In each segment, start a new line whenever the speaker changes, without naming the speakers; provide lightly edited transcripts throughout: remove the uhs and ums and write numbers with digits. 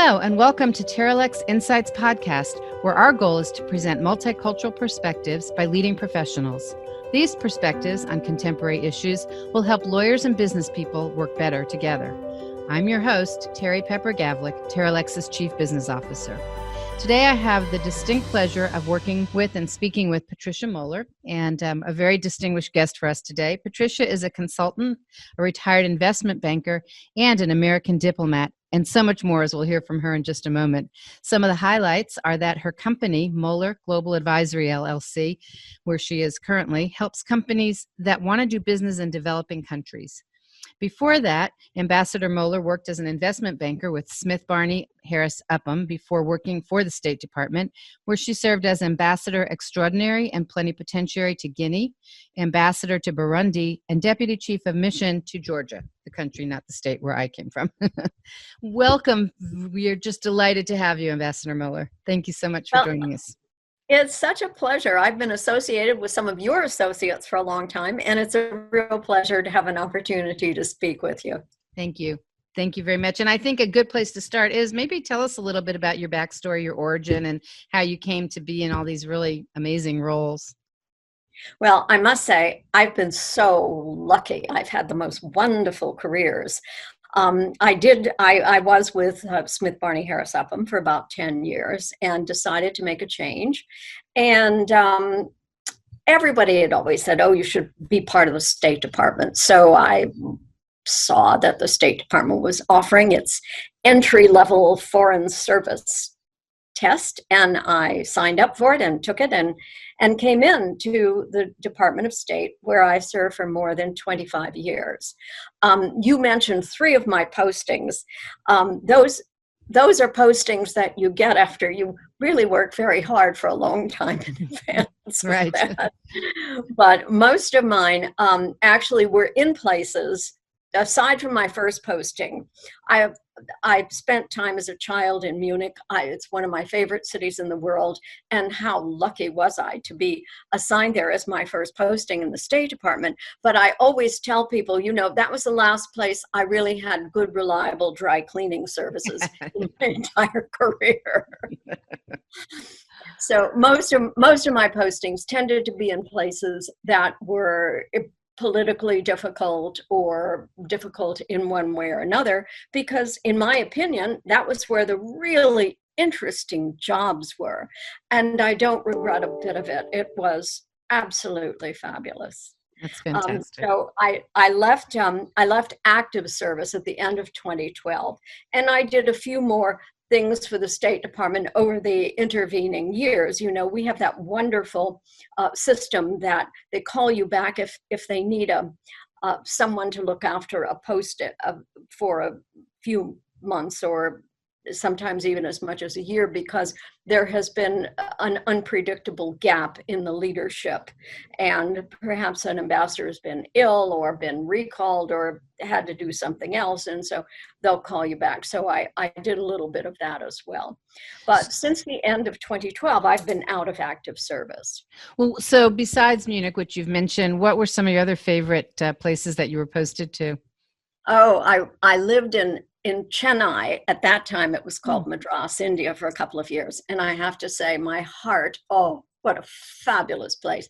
Hello, and welcome to TerraLex Insights Podcast, where our goal is to present multicultural perspectives by leading professionals. These perspectives on contemporary issues will help lawyers and business people work better together. I'm your host, Terry Pepper Gavlik, TerraLex's Chief Business Officer. Today, I have the distinct pleasure of working with and speaking with Patricia Moller, and a very distinguished guest for us today. Patricia is a consultant, a retired investment banker, and an American diplomat, and so much more, as we'll hear from her in just a moment. Some of the highlights are that her company, Moller Global Advisory LLC, where she is currently, helps companies that want to do business in developing countries. Before that, Ambassador Moller worked as an investment banker with Smith Barney Harris Upham before working for the State Department, where she served as Ambassador Extraordinary and Plenipotentiary to Guinea, Ambassador to Burundi, and Deputy Chief of Mission to Georgia, the country, not the state where I came from. Welcome. We are just delighted to have you, Ambassador Moller. Thank you so much for joining us.
It's such a pleasure. I've been associated with some of your associates for a long time, and it's a real pleasure to have an opportunity to speak with you.
Thank you. Thank you very much. And I think a good place to start is maybe tell us a little bit about your backstory, your origin, and how you came to be in all these really amazing roles.
Well, I must say, I've been so lucky. I've had the most wonderful careers. I was with Smith Barney Harris Upham for about 10 years and decided to make a change. And everybody had always said, oh, you should be part of the State Department. So I saw that the State Department was offering its entry-level foreign service test, and I signed up for it and took it and came into the Department of State, where I served for more than 25 years. You mentioned three of my postings. Those are postings that you get after you really work very hard for a long time in advance.
Right.
But most of mine actually were in places. Aside from my first posting, I spent time as a child in Munich. It's one of my favorite cities in the world. And how lucky was I to be assigned there as my first posting in the State Department. But I always tell people, that was the last place I really had good, reliable dry cleaning services in my entire career. So most of my postings tended to be in places that were politically difficult or difficult in one way or another, because in my opinion, that was where the really interesting jobs were. And I don't regret a bit of it. It was absolutely fabulous.
That's fantastic.
So I left active service at the end of 2012, and I did a few more things for the State Department over the intervening years. We have that wonderful system that they call you back if they need someone to look after a post for a few months or sometimes even as much as a year, because there has been an unpredictable gap in the leadership, and perhaps an ambassador has been ill or been recalled or had to do something else, and so they'll call you back. So I did a little bit of that as well. But since the end of 2012, I've been out of active service.
Well, so besides Munich, which you've mentioned, what were some of your other favorite places that you were posted to?
Oh, I lived in Chennai. At that time, it was called Madras, India, for a couple of years. And I have to say, my heart, oh, what a fabulous place.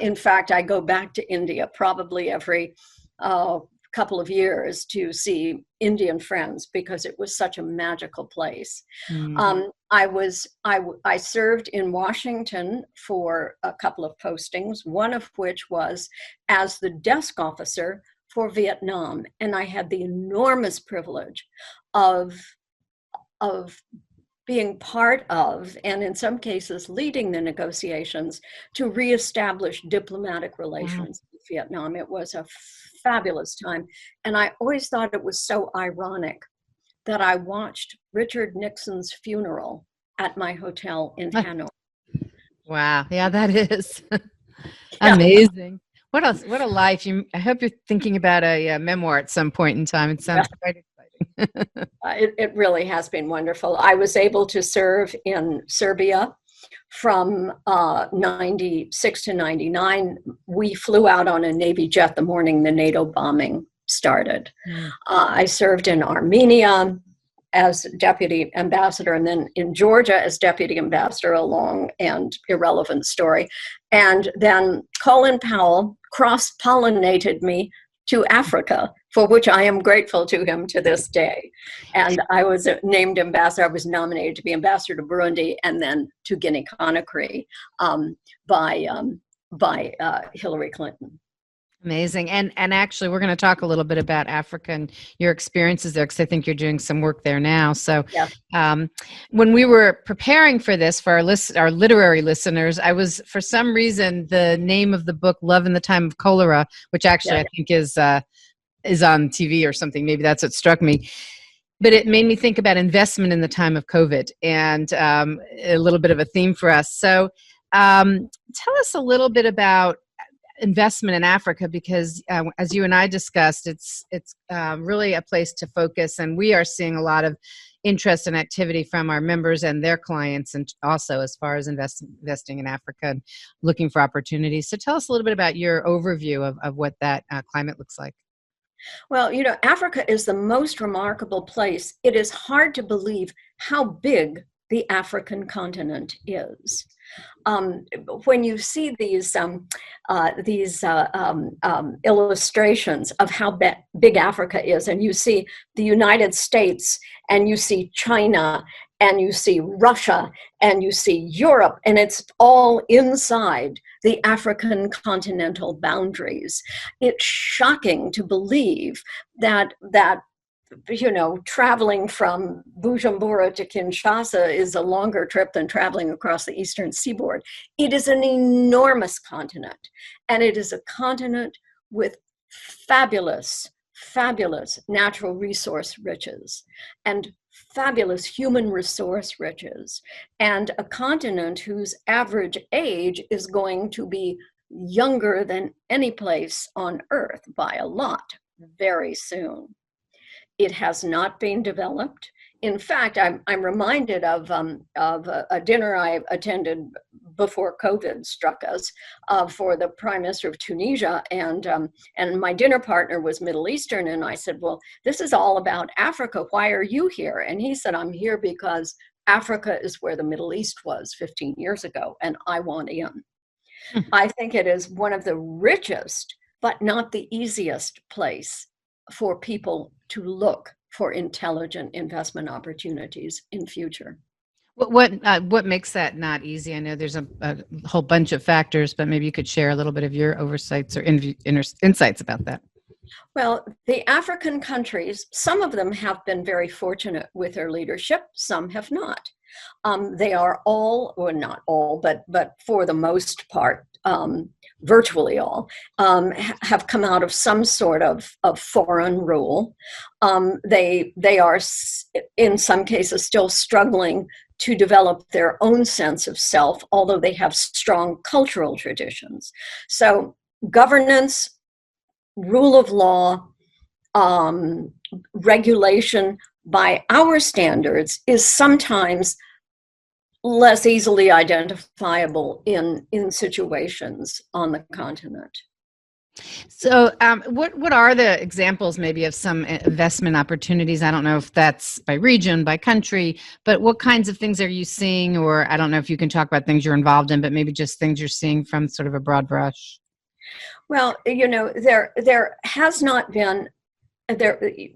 In fact, I go back to India probably every couple of years to see Indian friends, because it was such a magical place. Mm. I served in Washington for a couple of postings, one of which was as the desk officer for Vietnam, and I had the enormous privilege of being part of, and in some cases leading, the negotiations to reestablish diplomatic relations with Vietnam. It was a fabulous time, and I always thought it was so ironic that I watched Richard Nixon's funeral at my hotel in Hanoi.
Wow, yeah, that is amazing. What else? What a life! I hope you're thinking about a memoir at some point in time. It sounds quite exciting.
It really has been wonderful. I was able to serve in Serbia from 96 to 99. We flew out on a Navy jet the morning the NATO bombing started. I served in Armenia, as deputy ambassador, and then in Georgia as deputy ambassador, a long and irrelevant story. And then Colin Powell cross-pollinated me to Africa, for which I am grateful to him to this day. And I was named ambassador. I was nominated to be ambassador to Burundi and then to Guinea-Conakry by Hillary Clinton.
Amazing. And actually, we're going to talk a little bit about Africa and your experiences there, because I think you're doing some work there now. So
Yeah.
When we were preparing for this for our literary listeners, I was, for some reason, the name of the book, Love in the Time of Cholera, which actually I think is on TV or something. Maybe that's what struck me. But it made me think about investment in the time of COVID, and a little bit of a theme for us. So tell us a little bit about investment in Africa, because as you and I discussed, it's really a place to focus, and we are seeing a lot of interest and activity from our members and their clients, and also as far as investing in Africa and looking for opportunities. So tell us a little bit about your overview of what that climate looks like.
Well, Africa is the most remarkable place. It is hard to believe how big the African continent is. When you see these illustrations of how big Africa is, and you see the United States, and you see China, and you see Russia, and you see Europe, and it's all inside the African continental boundaries. It's shocking to believe that traveling from Bujumbura to Kinshasa is a longer trip than traveling across the eastern seaboard. It is an enormous continent, and it is a continent with fabulous, fabulous natural resource riches and fabulous human resource riches, and a continent whose average age is going to be younger than any place on Earth by a lot very soon. It has not been developed. In fact, I'm reminded of a dinner I attended before COVID struck us for the Prime Minister of Tunisia, and my dinner partner was Middle Eastern, and I said, "Well, this is all about Africa. Why are you here?" And he said, "I'm here because Africa is where the Middle East was 15 years ago, and I want in." I think it is one of the richest, but not the easiest place for people to look for intelligent investment opportunities in future.
What makes that not easy? I know there's a whole bunch of factors, but maybe you could share a little bit of your oversights or insights about that.
Well, the African countries, some of them have been very fortunate with their leadership, some have not. They are all, or not all, but for the most part, virtually all, have come out of some sort of foreign rule. They are, in some cases, still struggling to develop their own sense of self, although they have strong cultural traditions. So governance, rule of law, regulation by our standards is sometimes less easily identifiable in situations on the continent.
So what are the examples maybe of some investment opportunities? I don't know if that's by region, by country, but what kinds of things are you seeing? Or I don't know if you can talk about things you're involved in, but maybe just things you're seeing from sort of a broad brush.
Well, there has not been,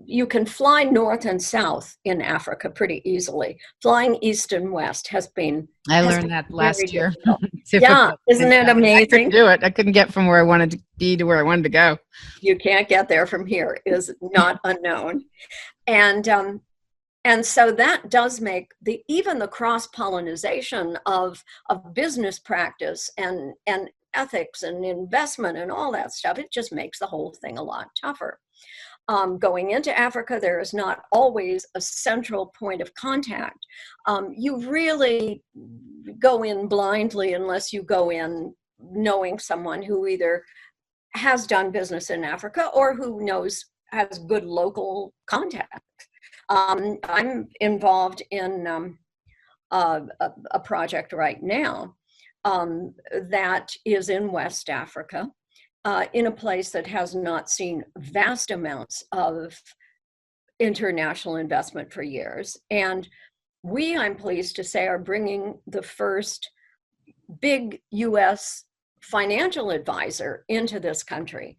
you can fly north and south in Africa pretty easily. Flying east and west has been.
I learned that last year.
Yeah, isn't it amazing?
I couldn't do it. I couldn't get from where I wanted to be to where I wanted to go.
You can't get there from here is not unknown, and so that does make even the cross-pollination of business practice and ethics and investment and all that stuff. It just makes the whole thing a lot tougher. Going into Africa, there is not always a central point of contact. You really go in blindly unless you go in knowing someone who either has done business in Africa or who has good local contact. I'm involved in a project right now that is in West Africa, in a place that has not seen vast amounts of international investment for years. And we, I'm pleased to say, are bringing the first big U.S. financial advisor into this country,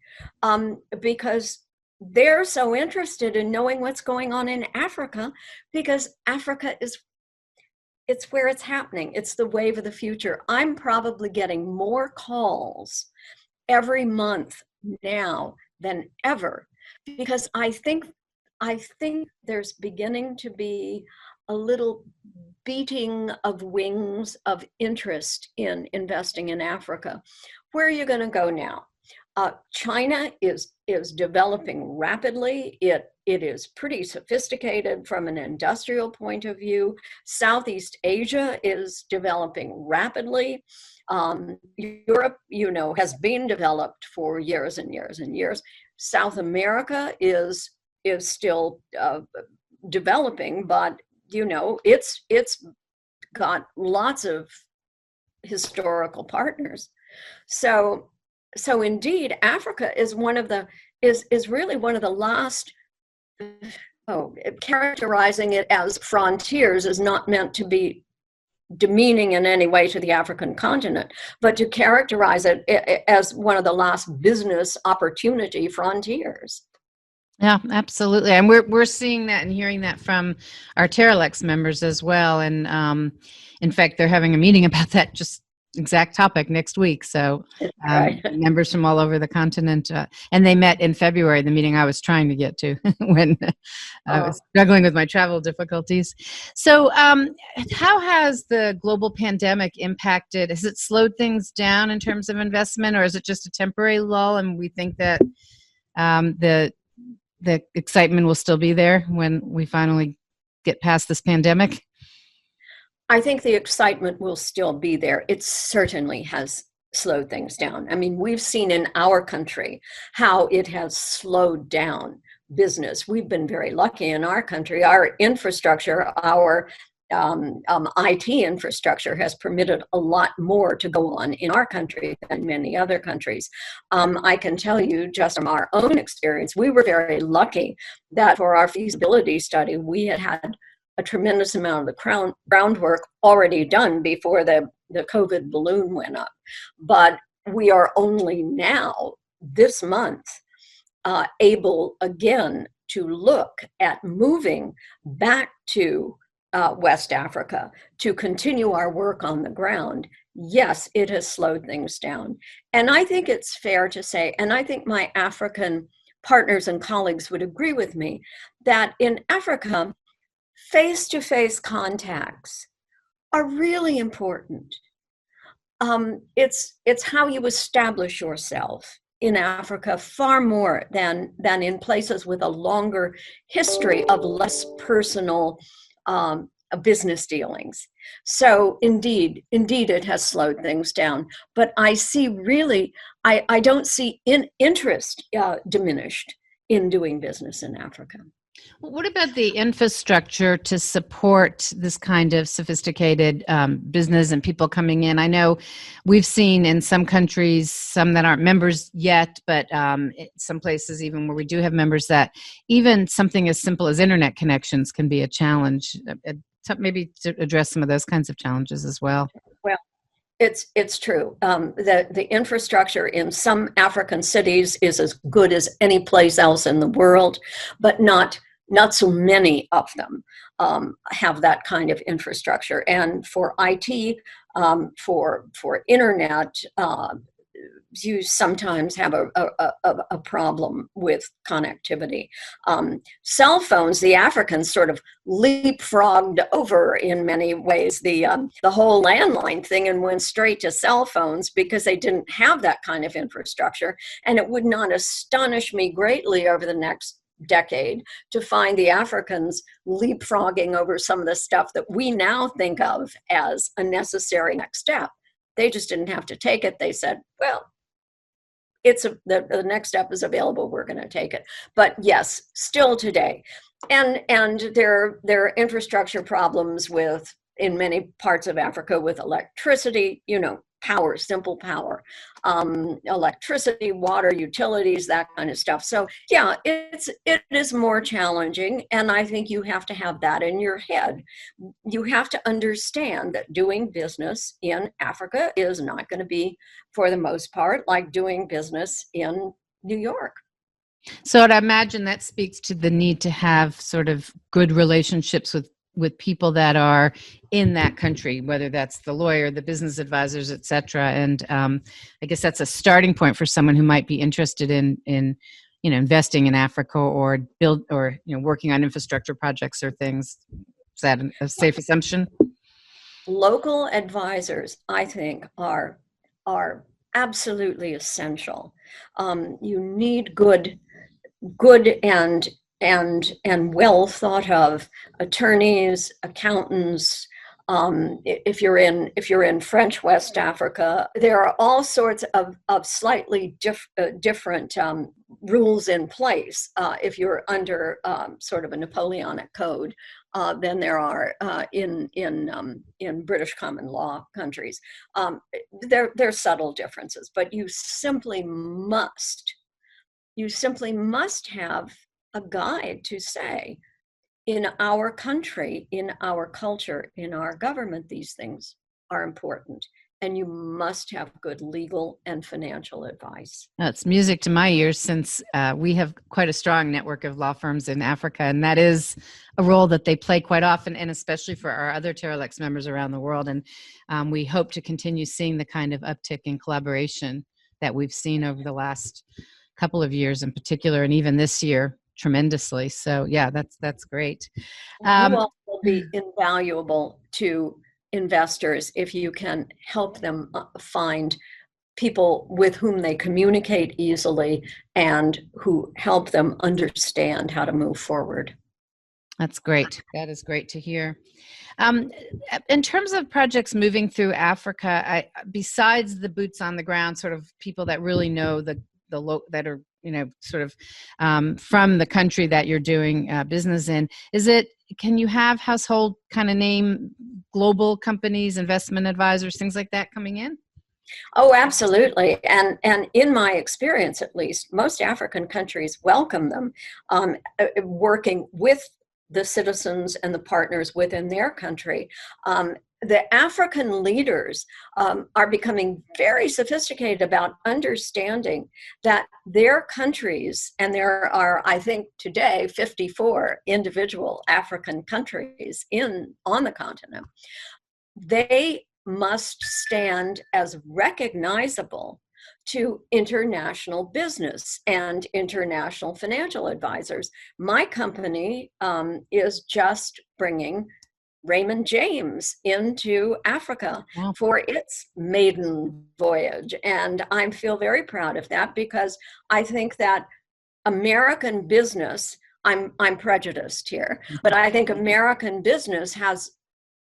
because they're so interested in knowing what's going on in Africa, because Africa it's where it's happening. It's the wave of the future. I'm probably getting more calls every month now than ever, because I think there's beginning to be a little beating of wings of interest in investing in Africa. Where are you going to go now? China is developing rapidly. It is pretty sophisticated from an industrial point of view. Southeast Asia is developing rapidly. Europe, has been developed for years and years and years. South America is still developing, but it's got lots of historical partners. So indeed, Africa is really one of the last. Characterizing it as frontiers is not meant to be demeaning in any way to the African continent, but to characterize it as one of the last business opportunity frontiers.
Yeah, absolutely. And we're seeing that and hearing that from our TerraLex members as well. And in fact, they're having a meeting about that just exact topic next week. So members from all over the continent, and they met in February, the meeting I was trying to get to when I was struggling with my travel difficulties. So how has the global pandemic impacted? Has it slowed things down in terms of investment, or is it just a temporary lull and we think that the excitement will still be there when we finally get past this pandemic?
I think the excitement will still be there. It certainly has slowed things down. I mean, we've seen in our country how it has slowed down business. We've been very lucky in our country. Our infrastructure, our IT infrastructure has permitted a lot more to go on in our country than many other countries. I can tell you just from our own experience, we were very lucky that for our feasibility study, we had a tremendous amount of the groundwork already done before the COVID balloon went up. But we are only now, this month, able again to look at moving back to West Africa to continue our work on the ground. Yes, it has slowed things down. And I think it's fair to say, and I think my African partners and colleagues would agree with me, that in Africa, face-to-face contacts are really important. It's how you establish yourself in Africa far more than in places with a longer history of less personal business dealings. So indeed it has slowed things down. But I see really, I don't see interest diminished in doing business in Africa.
What about the infrastructure to support this kind of sophisticated business and people coming in? I know we've seen in some countries, some that aren't members yet, but some places even where we do have members, that even something as simple as internet connections can be a challenge. Maybe to address some of those kinds of challenges as well.
Well, it's true. The infrastructure in some African cities is as good as any place else in the world, but not so many of them have that kind of infrastructure. And for IT, for internet, you sometimes have a problem with connectivity. Cell phones, the Africans sort of leapfrogged over in many ways the whole landline thing and went straight to cell phones because they didn't have that kind of infrastructure. And it would not astonish me greatly over the next decade to find the Africans leapfrogging over some of the stuff that we now think of as a next step. They just didn't have to take it. They said, well, the next step is available, we're going to take it. But yes, still today. And there are infrastructure problems in many parts of Africa with electricity. power, simple power, electricity, water, utilities, that kind of stuff. So yeah, it is more challenging, and I think you have to have that in your head. You have to understand that doing business in Africa is not going to be, for the most part, like doing business in New York.
So I'd imagine that speaks to the need to have sort of good relationships with people that are in that country, whether that's the lawyer, the business advisors, et cetera. And I guess that's a starting point for someone who might be interested in investing in Africa or working on infrastructure projects or things. Is that a safe assumption?
Local advisors, I think, are absolutely essential. You need good and well thought of attorneys, accountants. If you're in French West Africa, there are all sorts of slightly different rules in place. If you're under sort of a Napoleonic code, than there are in British common law countries. There's subtle differences, but you simply must have a guide to say, in our country, in our culture, in our government, these things are important. And you must have good legal and financial advice.
It's music to my ears, since we have quite a strong network of law firms in Africa, and that is a role that they play quite often, and especially for our other TerraLex members around the world. And we hope to continue seeing the kind of uptick in collaboration that we've seen over the last couple of years in particular, and even this year tremendously. So yeah, that's great.
You all will be invaluable to investors if you can help them find people with whom they communicate easily and who help them understand how to move forward.
That's great. That is great to hear. In terms of projects moving through Africa, besides the boots on the ground, sort of people that really know that are sort of from the country that you're doing business in, can you have household kind of name global companies, investment advisors, things like that coming in?
Oh, absolutely. And in my experience, at least, most African countries welcome them, working with the citizens and the partners within their country. The African leaders are becoming very sophisticated about understanding that their countries, and there are, I think today, 54 individual African countries on the continent, they must stand as recognizable to international business and international financial advisors. My company is just bringing Raymond James into Africa for its maiden voyage. And I feel very proud of that, because I think that American business, I'm prejudiced here, but I think American business has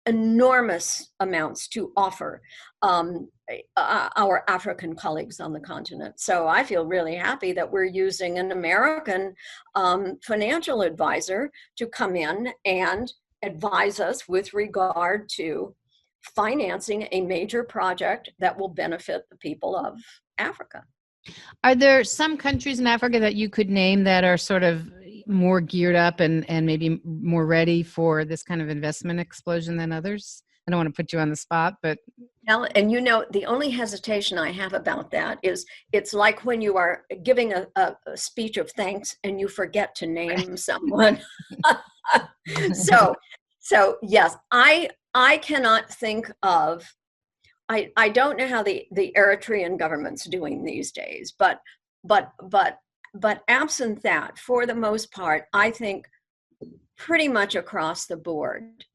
enormous amounts to offer our African colleagues on the continent. So I feel really happy that we're using an American financial advisor to come in and advise us with regard to financing a major project that will benefit the people of Africa.
Are there some countries in Africa that you could name that are sort of more geared up and maybe more ready for this kind of investment explosion than others? I don't want to put you on the spot, but...
And the only hesitation I have about that is it's like when you are giving a speech of thanks and you forget to name someone. So yes, I cannot think of, I don't know how the Eritrean government's doing these days, but absent that, for the most part, I think pretty much across the board,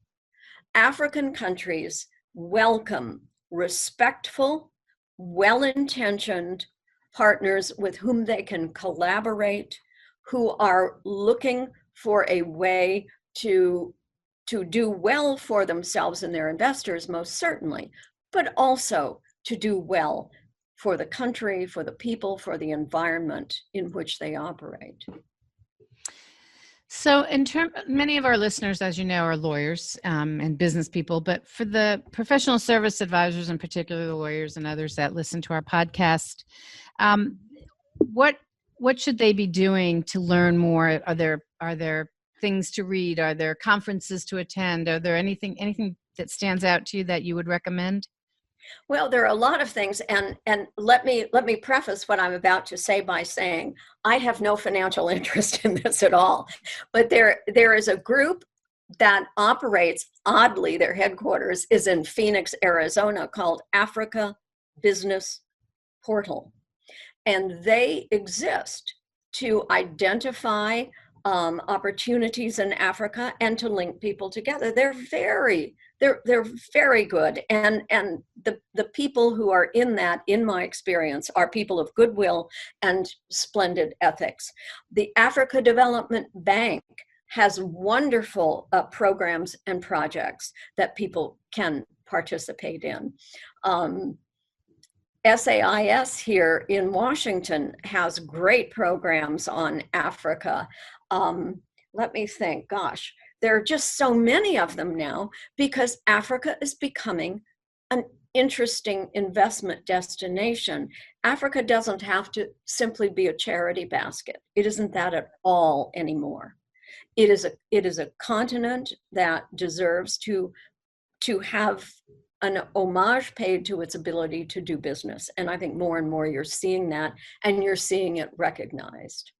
African countries welcome respectful, well-intentioned partners with whom they can collaborate, who are looking for a way to do well for themselves and their investors, most certainly, but also to do well for the country, for the people, for the environment in which they operate.
So, many of our listeners, as you know, are lawyers and business people. But for the professional service advisors, in particular, the lawyers and others that listen to our podcast, um, what should they be doing to learn more? Are there things to read? Are there conferences to attend? Are there anything that stands out to you that you would recommend?
Well, there are a lot of things, and let me preface what I'm about to say by saying I have no financial interest in this at all. But there is a group that operates, oddly, their headquarters is in Phoenix, Arizona, called Africa Business Portal, and they exist to identify opportunities in Africa and to link people together. They're very good, and the people who are in that, in my experience, are people of goodwill and splendid ethics. The Africa Development Bank has wonderful programs and projects that people can participate in. SAIS here in Washington has great programs on Africa. Let me think, gosh, there are just so many of them now because Africa is becoming an interesting investment destination. Africa doesn't have to simply be a charity basket. It isn't that at all anymore. It is a continent that deserves to have an homage paid to its ability to do business. And I think more and more you're seeing that, and you're seeing it recognized.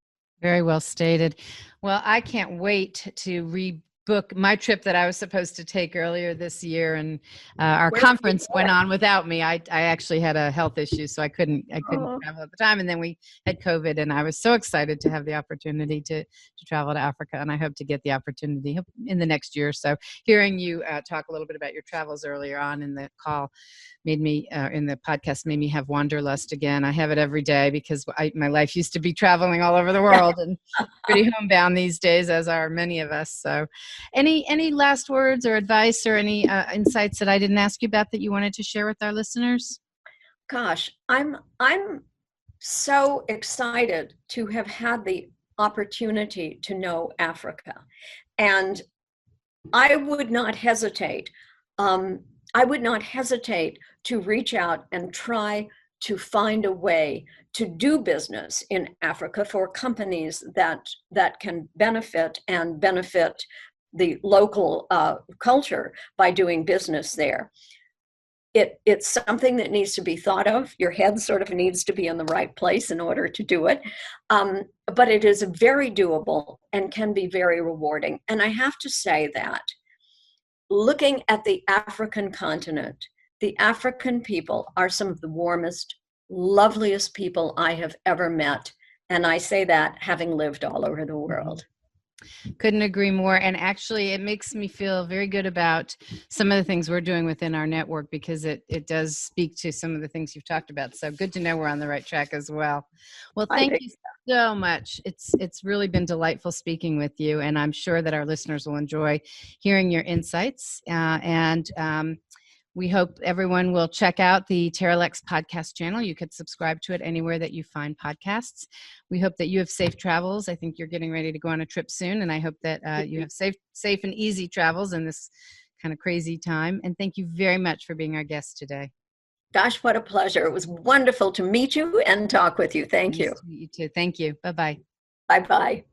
Very well stated. Well, I can't wait to rebook my trip that I was supposed to take earlier this year, and our conference went on without me. I actually had a health issue, so I couldn't travel at the time, and then we had COVID, and I was so excited to have the opportunity to travel to Africa, and I hope to get the opportunity in the next year or so. Hearing you talk a little bit about your travels earlier on in the call made me in the podcast made me have wanderlust again. I have it every day because my life used to be traveling all over the world and pretty homebound these days, as are many of us. So any last words or advice or any insights that I didn't ask you about that you wanted to share with our listeners?
Gosh, I'm so excited to have had the opportunity to know Africa, and I would not hesitate. I would not hesitate to reach out and try to find a way to do business in Africa for companies that can benefit the local culture by doing business there. It's something that needs to be thought of. Your head sort of needs to be in the right place in order to do it. But it is very doable and can be very rewarding. And I have to say that looking at the African continent, the African people are some of the warmest, loveliest people I have ever met. And I say that having lived all over the world.
Couldn't agree more. And actually, it makes me feel very good about some of the things we're doing within our network, because it does speak to some of the things you've talked about. So good to know we're on the right track as well. Well, thank you so much. It's really been delightful speaking with you, and I'm sure that our listeners will enjoy hearing your insights. We hope everyone will check out the TerraLex podcast channel. You could subscribe to it anywhere that you find podcasts. We hope that you have safe travels. I think you're getting ready to go on a trip soon, and I hope that you have safe and easy travels in this kind of crazy time. And thank you very much for being our guest today.
Gosh, what a pleasure. It was wonderful to meet you and talk with you. Thank you.
Nice to meet you too. Thank you. Bye-bye.
Bye-bye.